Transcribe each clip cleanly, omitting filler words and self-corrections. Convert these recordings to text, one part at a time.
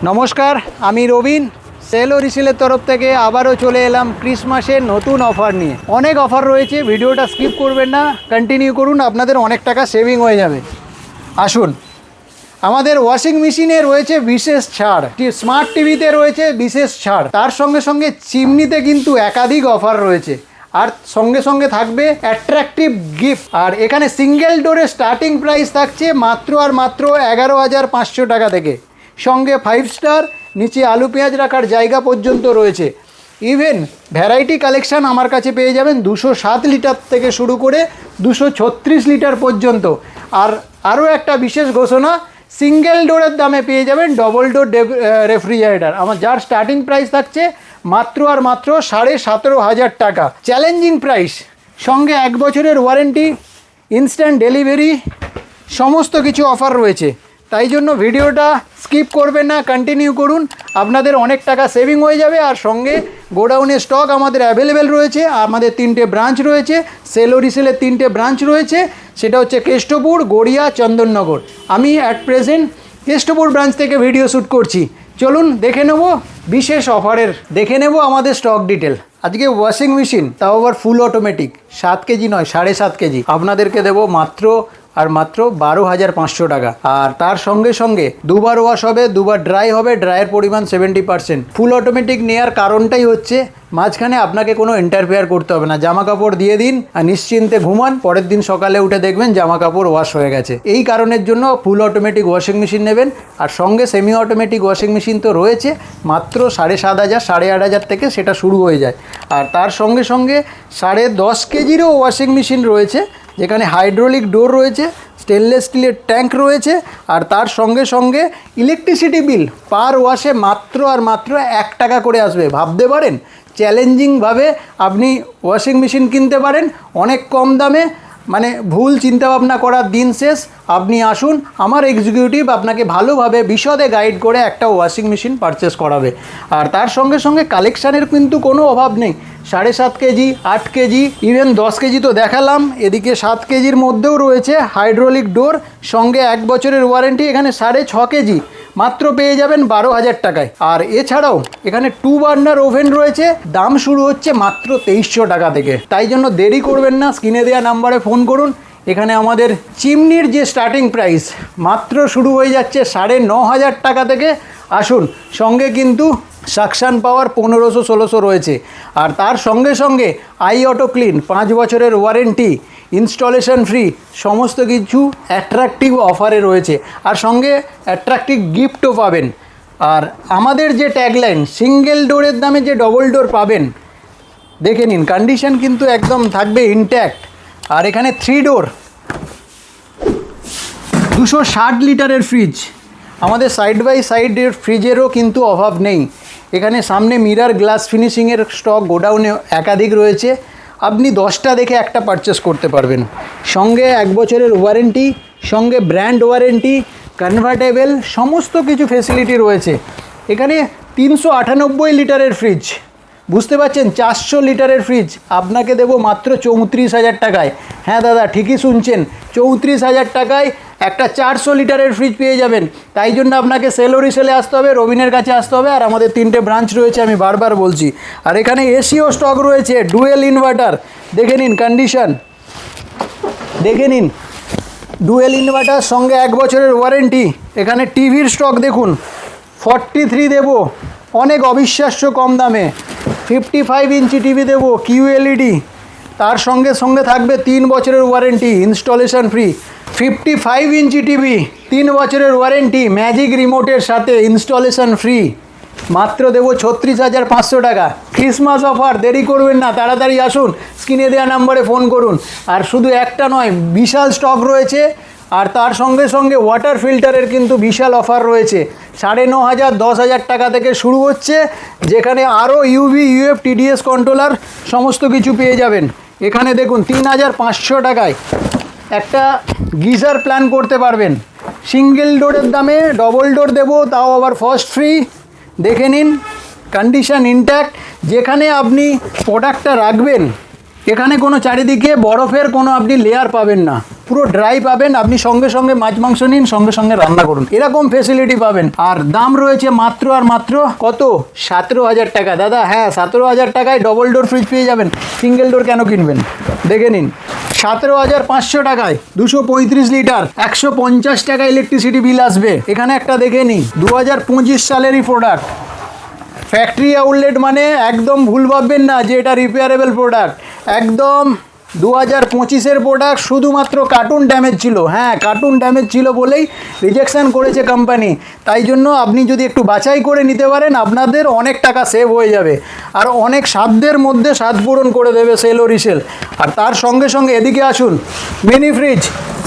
নমস্কার, আমি রবিন। সেল ও রিসেলের তরফ থেকে আবারও চলে এলাম ক্রিসমাসের নতুন অফার নিয়ে। অনেক অফার রয়েছে, ভিডিওটা স্কিপ করবেন না, কন্টিনিউ করুন, আপনাদের অনেক টাকা সেভিং হয়ে যাবে। আসুন, আমাদের ওয়াশিং মেশিনে রয়েছে বিশেষ ছাড়, স্মার্ট টিভিতে রয়েছে বিশেষ ছাড়, তার সঙ্গে সঙ্গে চিমনিতে কিন্তু একাধিক অফার রয়েছে। আর সঙ্গে সঙ্গে থাকবে অ্যাট্রাকটিভ গিফট। আর এখানে সিঙ্গেল ডোরের স্টার্টিং প্রাইস থাকছে মাত্র আর মাত্র 11,500 টাকা থেকে। সঙ্গে 5 স্টার, নিচে আলু পেঁয়াজ রাখার জায়গা পর্যন্ত রয়েছে। ইভেন ভ্যারাইটি কালেকশান আমার কাছে পেয়ে যাবেন 207 লিটার থেকে শুরু করে 236 লিটার পর্যন্ত। আর আরও একটা বিশেষ ঘোষণা, সিঙ্গেল ডোরের দামে পেয়ে যাবেন ডবল ডোর রেফ্রিজারেটর, আমার যার স্টার্টিং প্রাইস থাকছে মাত্র আর মাত্র 17,500 টাকা। চ্যালেঞ্জিং প্রাইস, সঙ্গে 1 বছরের ওয়ারেন্টি, ইনস্ট্যান্ট ডেলিভারি, সমস্ত কিছু অফার রয়েছে। তাই জন্য ভিডিওটা স্কিপ করবেন না, কন্টিনিউ করুন, আপনাদের অনেক টাকা সেভিং হয়ে যাবে। আর সঙ্গে গোডাউনে স্টক আমাদের অ্যাভেলেবেল রয়েছে। আমাদের 3টে ব্রাঞ্চ রয়েছে, সেল ও রিসেলের 3টে ব্রাঞ্চ রয়েছে, সেটা হচ্ছে কেষ্টপুর, গড়িয়া, চন্দননগর। আমি অ্যাট প্রেজেন্ট কেষ্টপুর ব্রাঞ্চ থেকে ভিডিও শ্যুট করছি। চলুন দেখে নেব বিশেষ অফারের, দেখে নেব আমাদের স্টক ডিটেল। আজকে ওয়াশিং মেশিন, তাও আবার ফুল অটোমেটিক, 7 কেজি নয় 7.5 কেজি, আপনাদেরকে দেবো মাত্র আর মাত্র 12,500 টাকা। আর তার সঙ্গে সঙ্গে দুবার ওয়াশ হবে, দুবার ড্রাই হবে, ড্রাইয়ের পরিমাণ 70%। ফুল অটোমেটিক নেওয়ার কারণটাই হচ্ছে মাঝখানে আপনাকে কোনো ইন্টারফেয়ার করতে হবে না। জামা কাপড় দিয়ে দিন আর নিশ্চিন্তে ঘুমান, পরের দিন সকালে উঠে দেখবেন জামা কাপড় ওয়াশ হয়ে গেছে। এই কারণের জন্য ফুল অটোমেটিক ওয়াশিং মেশিন নেবেন। আর সঙ্গে সেমি অটোমেটিক ওয়াশিং মেশিন তো রয়েছে, মাত্র 7,500 8,500 থেকে সেটা শুরু হয়ে যায়। আর তার সঙ্গে সঙ্গে 10.5 কেজিরও ওয়াশিং মেশিন রয়েছে, যেখানে হাইড্রোলিক ডোর রয়েছে, স্টেনলেস স্টিলের ট্যাঙ্ক রয়েছে। আর তার সঙ্গে সঙ্গে ইলেকট্রিসিটি বিল পার ওয়াশে মাত্র আর মাত্র 1 টাকা করে আসবে। ভাবতে পারেন, চ্যালেঞ্জিংভাবে আপনি ওয়াশিং মেশিন কিনতে পারেন অনেক কম দামে। মানে ভুল চিন্তাভাবনা করার দিন শেষ। আপনি আসুন, আমার এক্সিকিউটিভ আপনাকে ভালোভাবে বিশদে গাইড করে একটা ওয়াশিং মেশিন পারচেস করাবে। আর তার সঙ্গে সঙ্গে কালেকশানের কিন্তু কোনো অভাব নেই। 7.5 কেজি, 8 কেজি, ইভেন 10 কেজি তো দেখালাম, এদিকে 7 কেজির মধ্যেও রয়েছে হাইড্রোলিক ডোর, সঙ্গে 1 বছরের ওয়ারেন্টি। এখানে 6.5 কেজি মাত্র পেয়ে যাবেন 12,000 টাকায়। আর এছাড়াও এখানে 2 বার্নার ওভেন রয়েছে, দাম শুরু হচ্ছে মাত্র 2300 টাকা থেকে। তাই জন্য দেরি করবেন না, স্ক্রিনে দেওয়া নাম্বারে ফোন করুন। এখানে আমাদের চিমনির যে স্টার্টিং প্রাইস মাত্র শুরু হয়ে যাচ্ছে 9,500 টাকা থেকে। আসুন, সঙ্গে কিন্তু সাকশান পাওয়ার 1500-1600 রয়েছে। আর তার সঙ্গে সঙ্গে আই অটো ক্লিন, 5 বছরের ওয়ারেন্টি, ইনস্টলেশন ফ্রি, সমস্ত কিছু অ্যাট্রাকটিভ অফারে রয়েছে। আর সঙ্গে অ্যাট্রাকটিভ গিফটও পাবেন। আর আমাদের যে ট্যাগলাইন, সিঙ্গেল ডোরের দামে যে ডবল ডোর পাবেন, দেখে নিন, কন্ডিশন কিন্তু একদম থাকবে ইনট্যাক্ট। আর এখানে 3 ডোর 260 লিটারের ফ্রিজ, আমাদের সাইড বাই সাইডের ফ্রিজেরও কিন্তু অভাব নেই। এখানে সামনে মিরার গ্লাস ফিনিশিংয়ের স্টক গোডাউনে একাধিক রয়েছে, আপনি 10টা দেখে একটা পারচেস করতে পারবেন। সঙ্গে 1 বছরের ওয়ারেন্টি, সঙ্গে ব্র্যান্ড ওয়ারেন্টি, কনভার্টেবল, সমস্ত কিছু ফেসিলিটি রয়েছে। এখানে 398 লিটারের ফ্রিজ, বুঝতে পারছেন, 400 লিটারের ফ্রিজ আপনাকে দেবো মাত্র 34,000 টাকায়। হ্যাঁ দাদা, ঠিকই শুনছেন, 34,000 টাকায় একটা 400 লিটারের ফ্রিজ পেয়ে যাবেন। তাই জন্য আপনাকে সেল ও রিসেলে আসতে হবে, রবিনের কাছে আসতে হবে। আর আমাদের 3টে ব্রাঞ্চ রয়েছে, আমি বারবার বলছি। আর এখানে এসিও স্টক রয়েছে, ডুয়েল ইনভার্টার, দেখে নিন কন্ডিশন, দেখে নিন, ডুয়েল ইনভার্টার, সঙ্গে 1 বছরের ওয়ারেন্টি। এখানে টিভির স্টক দেখুন, 43 দেবো অনেক অবিশ্বাস্য কম দামে। 55 ইঞ্চি টিভি দেবো QLED, তার সঙ্গে সঙ্গে থাকবে 3 বছরের warranty, installation free. 55 inch TV, 3 বছরের ওয়ারেন্টি, ম্যাজিক রিমোটের সাথে, ইনস্টলেশন ফ্রি, মাত্র দেবো 36,500 টাকা। ক্রিসমাস অফার, দেরি করবেন না, তাড়াতাড়ি আসুন, স্ক্রিনে দেওয়া নাম্বারে ফোন করুন। আর শুধু একটা নয়, বিশাল স্টক রয়েছে। আর তার সঙ্গে সঙ্গে ওয়াটার ফিল্টারের কিন্তু বিশাল অফার রয়েছে, 9,500 10,000 টাকা থেকে শুরু হচ্ছে, যেখানে আরও UV UF TDS কন্ট্রোলার সমস্ত কিছু পেয়ে যাবেন। এখানে দেখুন 3,500 টাকায় একটা গিজার প্ল্যান করতে পারবেন। সিঙ্গেল ডোরের দামে ডবল ডোর দেবো, তাও আবার ফার্স্ট ফ্রি। দেখে নিন, কন্ডিশন ইনট্যাক্ট। যেখানে আপনি প্রোডাক্টটা রাখবেন, এখানে কোনো চারিদিকে বরফের কোনো আপনি লেয়ার পাবেন না। পুরো ড্রাই পাবেন, আপনি সঙ্গে সঙ্গে মাছ মাংস নিন, সঙ্গে সঙ্গে রান্না করুন, এরকম ফেসিলিটি পাবেন। আর দাম রয়েছে মাত্র আর মাত্র কত, 17,000 টাকা দাদা। হ্যাঁ, 17,000 টাকায় ডবল ডোর ফ্রিজ পেয়ে যাবেন। সিঙ্গেল ডোর কেন কিনবেন, দেখে নিন। 17,500 টাকায় 235 লিটার, 150 টাকা ইলেকট্রিসিটি বিল আসবে। এখানে একটা দেখে নিই, 2025 সালেরই প্রোডাক্ট। ফ্যাক্টরি আউটলেট মানে একদম ভুল ভাববেন না যে এটা রিপেয়ারেবল প্রোডাক্ট, একদম 2025-এর প্রোডাক্ট। শুধুমাত্র কার্টুন ড্যামেজ ছিল, হ্যাঁ কার্টুন ড্যামেজ ছিল বলেই রিজেকশান করেছে কোম্পানি। তাই জন্য আপনি যদি একটু বাছাই করে নিতে পারেন, আপনাদের অনেক টাকা সেভ হয়ে যাবে, আর অনেক সাধ্যের মধ্যে স্বাদ পূরণ করে দেবে সেল ও রিসেল। আর তার সঙ্গে সঙ্গে এদিকে আসুন, মিনি ফ্রিজ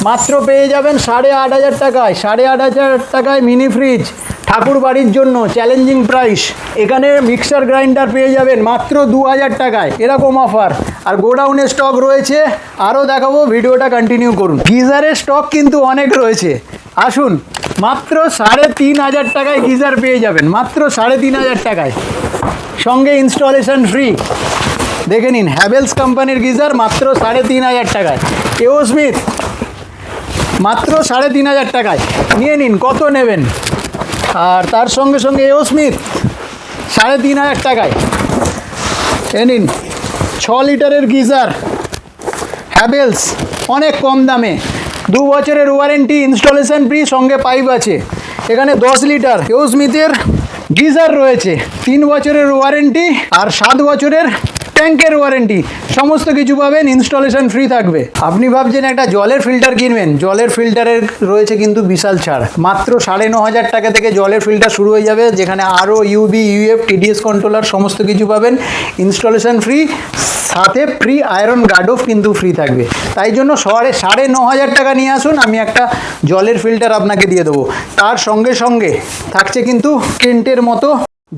মাত্র পেয়ে যাবেন 8,500 টাকায়। 8,500 টাকায় মিনি ফ্রিজ, ঠাকুর বাড়ির জন্য চ্যালেঞ্জিং প্রাইস। এখানে মিক্সার গ্রাইন্ডার পেয়ে যাবেন মাত্র 2,000 টাকায়, এরকম অফার। আর গোডাউনে স্টক রয়েছে, আরও দেখাবো, ভিডিওটা কন্টিনিউ করুন। গিজারের স্টক কিন্তু অনেক রয়েছে, আসুন। মাত্র 3,500 টাকায় গিজার পেয়ে যাবেন, মাত্র 3,500 টাকায়, সঙ্গে ইনস্টলেশন ফ্রি। দেখে নিন, হ্যাভেলস কোম্পানির গিজার মাত্র 3,500 টাকায়। এও স্মিথ মাত্র 3,500 টাকায়, নিয়ে নিন, কত নেবেন। আর তার সঙ্গে সঙ্গে এও স্মিথ 3,500 টাকায়, এ নিন 6 লিটারের গিজার হ্যাভেলস, অনেক কম দামে, 2 বছরের ওয়ারেন্টি, ইনস্টলেশন ফ্রি, সঙ্গে পাইপ আছে। এখানে 10 লিটার এও স্মিথের গিজার রয়েছে, 3 বছরের ওয়ারেন্টি আর 7 বছরের ট্যাঙ্কের ওয়ারেন্টি, সমস্ত কিছু পাবেন, ইনস্টলেশন ফ্রি থাকবে। আপনি ভাবছেন একটা জলের ফিল্টার কিনবেন, জলের ফিল্টারের রয়েছে কিন্তু বিশাল ছাড়। মাত্র 9,500 টাকা থেকে জলের ফিল্টার শুরু হয়ে যাবে, যেখানে আরও ইউবি, ইউএফ, টিডিএস কন্ট্রোলার সমস্ত কিছু পাবেন, ইনস্টলেশন ফ্রি, সাথে ফ্রি আয়রন গার্ডও কিন্তু ফ্রি থাকবে। তাই জন্য 9,500 টাকা নিয়ে আসুন, আমি একটা জলের ফিল্টার আপনাকে দিয়ে দেবো। তার সঙ্গে সঙ্গে থাকছে কিন্তু কেন্টের মতো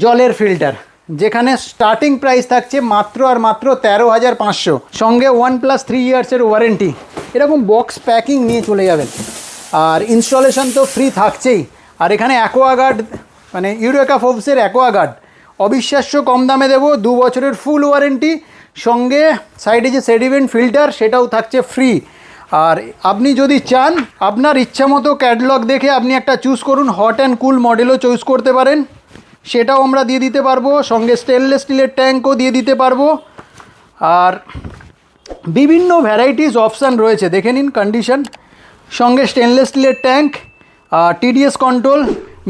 জলের ফিল্টার, যেখানে স্টার্টিং প্রাইস থাকছে মাত্র আর মাত্র 13,500, সঙ্গে 1+3 ইয়ার্সের ওয়ারেন্টি। এরকম বক্স প্যাকিং নিয়ে চলে যাবেন, আর ইনস্টলেশন তো ফ্রি থাকছেই। আর এখানে অ্যাকোয়াগার্ড, মানে ইউরেকা ফোর্বসের অ্যাকোয়াগার্ড, অবিশ্বাস্য কম দামে দেবো, 2 বছরের ফুল ওয়ারেন্টি, সঙ্গে সাইডে যে সেডিমেন্ট ফিল্টার সেটাও থাকছে ফ্রি। আর আপনি যদি চান, আপনার ইচ্ছা মতো ক্যাটালগ দেখে আপনি একটা চুজ করুন, হট অ্যান্ড কুল মডেলও চুজ করতে পারেন, সেটাও আমরা দিয়ে দিতে পারবো। সঙ্গে স্টেনলেস স্টিলের ট্যাঙ্কও দিয়ে দিতে পারবো। আর বিভিন্ন ভ্যারাইটিস অপশান রয়েছে, দেখে নিন কন্ডিশন। সঙ্গে স্টেনলেস স্টিলের ট্যাঙ্ক, টিডিএস কন্ট্রোল,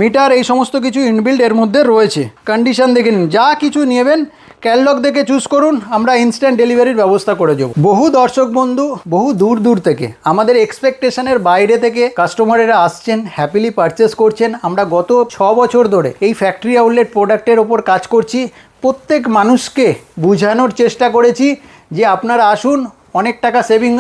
মিটার, এই সমস্ত কিছু ইনবিল্ড এর মধ্যে রয়েছে। কন্ডিশন দেখে নিন, যা কিছু নেবেন ক্যাটালগ দেখে চুজ করুন, আমরা ইনস্ট্যান্ট ডেলিভারির ব্যবস্থা করে দেবো। বহু দর্শক বন্ধু বহু দূর দূর থেকে, আমাদের এক্সপেকটেশনের বাইরে থেকে কাস্টমারেরা আসছেন, হ্যাপিলি পারচেস করছেন। আমরা গত 6 বছর ধরে এই ফ্যাক্টরি আউটলেট প্রোডাক্টের ওপর কাজ করছি। প্রত্যেক মানুষকে বোঝানোর চেষ্টা করেছি যে আপনারা আসুন, অনেক টাকা সেভিং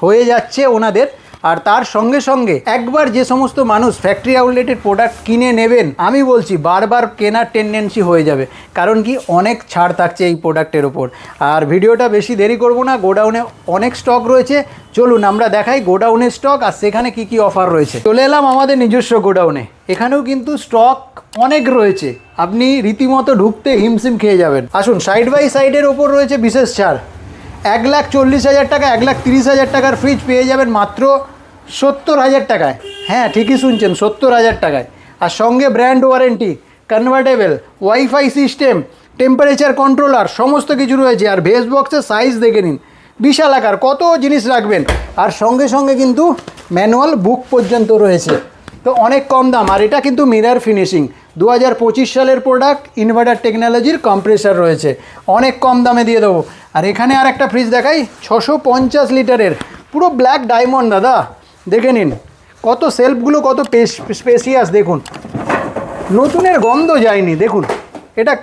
হয়ে যাচ্ছে ওনাদের। আর তার সঙ্গে সঙ্গে একবার যে সমস্ত মানুষ ফ্যাক্টরি আউটলেটের প্রোডাক্ট কিনে নেবেন, আমি বলছি বারবার কেনার টেন্ডেন্সি হয়ে যাবে, কারণ কি অনেক ছাড় থাকছে এই প্রোডাক্টের ওপর। আর ভিডিওটা বেশি দেরি করব না, গোডাউনে অনেক স্টক রয়েছে, চলুন আমরা দেখাই গোডাউনের স্টক আর সেখানে কি কি অফার রয়েছে। চলে এলাম আমাদের নিজস্ব গোডাউনে, এখানেও কিন্তু স্টক অনেক রয়েছে, আপনি রীতিমতো ঢুকতে হিমশিম খেয়ে যাবেন। আসুন, সাইড বাই সাইডের ওপর রয়েছে বিশেষ ছাড়। 1,40,000 টাকা, 1,30,000 টাকার ফ্রিজ পেয়ে যাবেন মাত্র 70,000 টাকায়। হ্যাঁ, ঠিকই শুনছেন, 70,000 টাকায়। আর সঙ্গে brand warranty, convertible, wifi system, temperature controller, সমস্ত কিছু রয়েছে। আর ভেজ বক্সের সাইজ দেখে নিন, বিশাল আকার, কত জিনিস রাখবেন। আর সঙ্গে সঙ্গে কিন্তু ম্যানুয়াল বুক পর্যন্ত রয়েছে, তো অনেক কম দাম। আর এটা কিন্তু মিরর ফিনিশিং, 2025 সালের প্রোডাক্ট, ইনভার্টার টেকনোলজির কম্প্রেসার রয়েছে, অনেক কম দামে দিয়ে দেবো। আর এখানে আর একটা ফ্রিজ দেখাই, 650 লিটারের, পুরো ব্ল্যাক ডায়মন্ড দাদা, দেখে নিন কত সেলফগুলো কত স্পেসিয়াস, দেখুন নতুনের গন্ধ যায়নি। দেখুন এটা,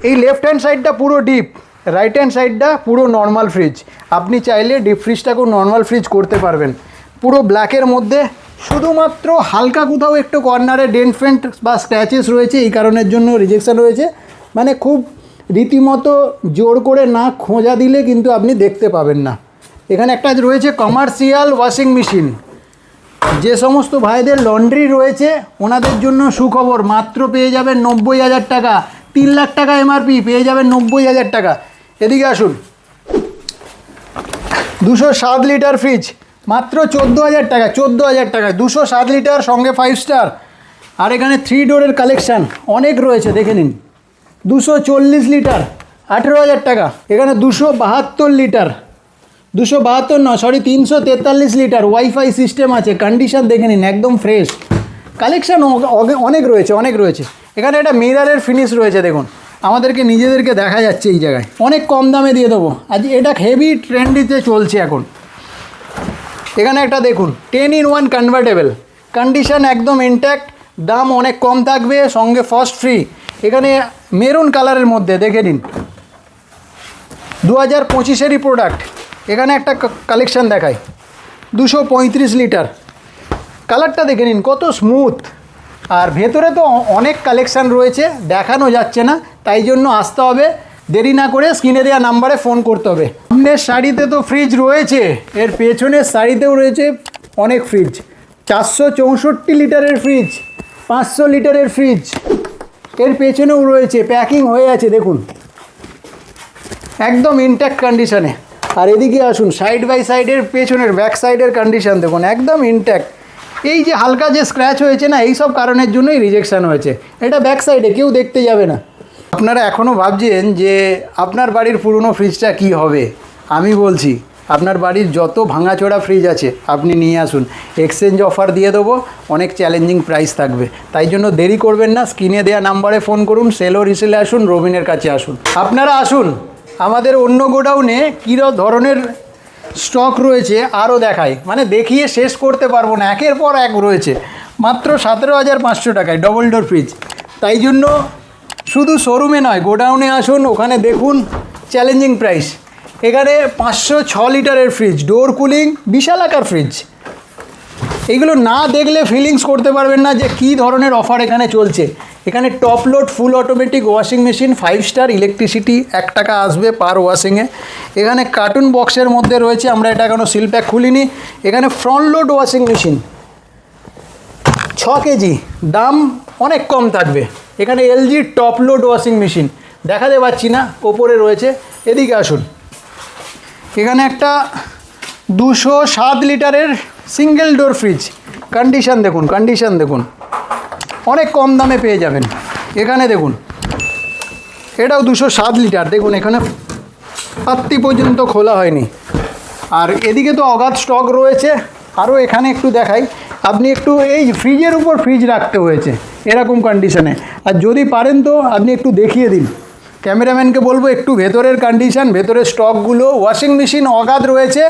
এই লেফট হ্যান্ড সাইডটা পুরো ডিপ, রাইট হ্যান্ড সাইডটা পুরো নর্মাল ফ্রিজ। আপনি চাইলে ডিপ ফ্রিজটাকেও নর্মাল ফ্রিজ করতে পারবেন। পুরো ব্ল্যাকের মধ্যে, শুধুমাত্র হালকা কোথাও একটু কর্নারে ডেন্ট ফেন্ট বা স্ক্র্যাচেস রয়েছে, এই কারণের জন্য রিজেকশন রয়েছে। মানে খুব রীতিমতো জোর করে না খোঁজা দিলে কিন্তু আপনি দেখতে পাবেন না। এখানে একটা রয়েছে কমার্শিয়াল ওয়াশিং মেশিন, যে সমস্ত ভাইদের লন্ড্রি রয়েছে ওনাদের জন্য সুখবর, মাত্র পেয়ে যাবেন 90,000 টাকা। 3 লাখ টাকা এমআরপি, পেয়ে যাবেন 90,000 টাকা। এদিকে আসুন, 207 লিটার ফ্রিজ, মাত্র 14,000 টাকা, 14,000 টাকায় 207 লিটার, সঙ্গে 5 স্টার। আর এখানে 3 ডোরের কালেকশান অনেক রয়েছে, দেখে নিন। 240 লিটার, 18,000 টাকা। এখানে 272 লিটার, 272 নয় সরি 343 লিটার, ওয়াইফাই সিস্টেম আছে, কন্ডিশন দেখে নিন একদম ফ্রেশ। কালেকশান অনেক রয়েছে, অনেক রয়েছে। এখানে একটা মিরারের ফিনিশ রয়েছে, দেখুন আমাদেরকে নিজেদেরকে দেখা যাচ্ছে এই জায়গায়। অনেক কম দামে দিয়ে দেবো, আজ এটা হেভি ট্রেন্ডিতে চলছে এখন। এখানে একটা দেখুন 10-in-1 কনভার্টেবল, কন্ডিশন একদম ইনট্যাক্ট, দাম অনেক কম থাকবে, সঙ্গে ফার্স্ট ফ্রি। এখানে মেরুন কালারের মধ্যে দেখে নিন, 2025-এরই প্রোডাক্ট। এখানে একটা কালেকশান দেখায় 235 লিটার, কালারটা দেখে নিন কত স্মুথ। আর ভেতরে তো অনেক কালেকশান রয়েছে, দেখানো যাচ্ছে না, তাই জন্য আসতে হবে, দেরি না করে স্ক্রিনে দেওয়া নাম্বারে ফোন করতে হবে। সামনের সারিতে তো ফ্রিজ রয়েছে, এর পেছনের সারিতেও রয়েছে অনেক ফ্রিজ। 464 লিটারের ফ্রিজ, 500 লিটারের ফ্রিজ, এর পেছনেও রয়েছে, প্যাকিং হয়ে আছে দেখুন, একদম ইনট্যাক্ট কন্ডিশনে। আর এদিকে আসুন, সাইড বাই সাইডের পেছনের ব্যাক সাইডের কন্ডিশন দেখুন একদম ইনট্যাক্ট। এই যে হালকা যে স্ক্র্যাচ হয়েছে না, এই সব কারণের জন্যই রিজেকশান হয়েছে। এটা ব্যাক সাইডে, কেউ দেখতে যাবে না। আপনারা এখনও ভাবছেন যে আপনার বাড়ির পুরনো ফ্রিজটা কি হবে, আমি বলছি আপনার বাড়ির যত ভাঙাচোরা ফ্রিজ আছে আপনি নিয়ে আসুন, এক্সচেঞ্জ অফার দিয়ে দেবো, অনেক চ্যালেঞ্জিং প্রাইস থাকবে। তাই জন্য দেরি করবেন না, স্ক্রিনে দেওয়া নাম্বারে ফোন করুন, সেল ও রিসেলে আসুন, রবিনের কাছে আসুন। আপনারা আসুন, আমাদের অন্য গোডাউনে কী ধরনের স্টক রয়েছে আরও দেখায়, মানে দেখিয়ে শেষ করতে পারবো না, একের পর এক রয়েছে। মাত্র 17,500 টাকায় ডবল ডোর ফ্রিজ। তাই জন্য শুধু শোরুমে নয়, গোডাউনে আসুন, ওখানে দেখুন চ্যালেঞ্জিং প্রাইস। এখানে 506 লিটারের ফ্রিজ, ডোর কুলিং, বিশাল আকার ফ্রিজ। এগুলো না দেখলে ফিলিংস করতে পারবেন না যে কী ধরনের অফার এখানে চলছে। এখানে top load full automatic washing machine, 5 star, electricity 1 টাকা আসবে পার ওয়াশিংয়ে। এখানে কার্টুন বক্সের মধ্যে রয়েছে, আমরা এটা এখনও সিল প্যাক খুলিনি। এখানে front load washing machine 6 KG, দাম অনেক কম থাকবে। এখানে LG top load washing machine দেখাতে পাচ্ছি না, ওপরে রয়েছে, এদিকে আসুন। এখানে একটা 207 লিটারের সিঙ্গেল ডোর ফ্রিজ, কন্ডিশন দেখুন, কন্ডিশন দেখুন, অনেক কম দামে পেয়ে যাবেন। এখানে দেখুন এটাও 207 লিটার, দেখুন এখানে পাত্তি পর্যন্ত খোলা হয়নি। আর এদিকে তো অগাধ স্টক রয়েছে। আরও এখানে একটু দেখাই, আপনি একটু এই ফ্রিজের উপর ফ্রিজ রাখতে হয়েছে এরকম কন্ডিশনে। আর যদি পারেন তো আপনি একটু দেখিয়ে দিন, ক্যামেরাম্যানকে বলবো একটু ভেতরের কন্ডিশন, ভেতরের স্টকগুলো। ওয়াশিং মেশিন অগাধ রয়েছে,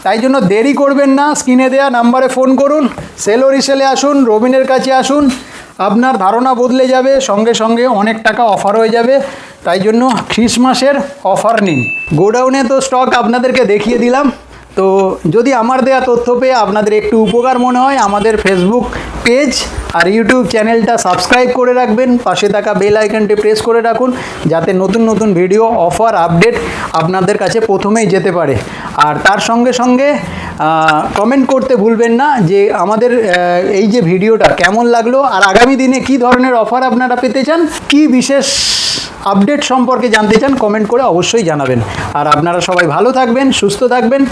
তাই জন্য দেরি করবেন না, স্ক্রিনে দেওয়া নাম্বারে ফোন করুন, সেল ও রিসেলে আসুন, রবিনের কাছে আসুন, আপনার ধারণা বদলে যাবে, সঙ্গে সঙ্গে অনেক টাকা অফার হয়ে যাবে। তাই জন্য ক্রিসমাসের অফার নিন। গোডাউনে তো স্টক আপনাদেরকে দেখিয়ে দিলাম। তো যদি আমার দেওয়া তথ্য পেয়ে আপনাদের একটু উপকার মনে হয়, আমাদের ফেসবুক পেজ আর ইউটিউব চ্যানেলটা সাবস্ক্রাইব করে রাখবেন, পাশে থাকা বেল আইকনটি প্রেস করে রাখুন, যাতে নতুন নতুন ভিডিও, অফার, আপডেট আপনাদের কাছে প্রথমেই যেতে পারে। আর তার সঙ্গে সঙ্গে কমেন্ট করতে ভুলবেন না যে আমাদের এই যে ভিডিওটা কেমন লাগলো, আর আগামী দিনে কী ধরনের অফার আপনারা পেতে চান, কী বিশেষ আপডেট সম্পর্কে জানতে চান, কমেন্ট করে অবশ্যই জানাবেন। আর আপনারা সবাই ভালো থাকবেন, সুস্থ থাকবেন।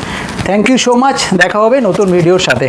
থ্যাংক ইউ সো মাচ, দেখা হবে নতুন ভিডিওর সাথে।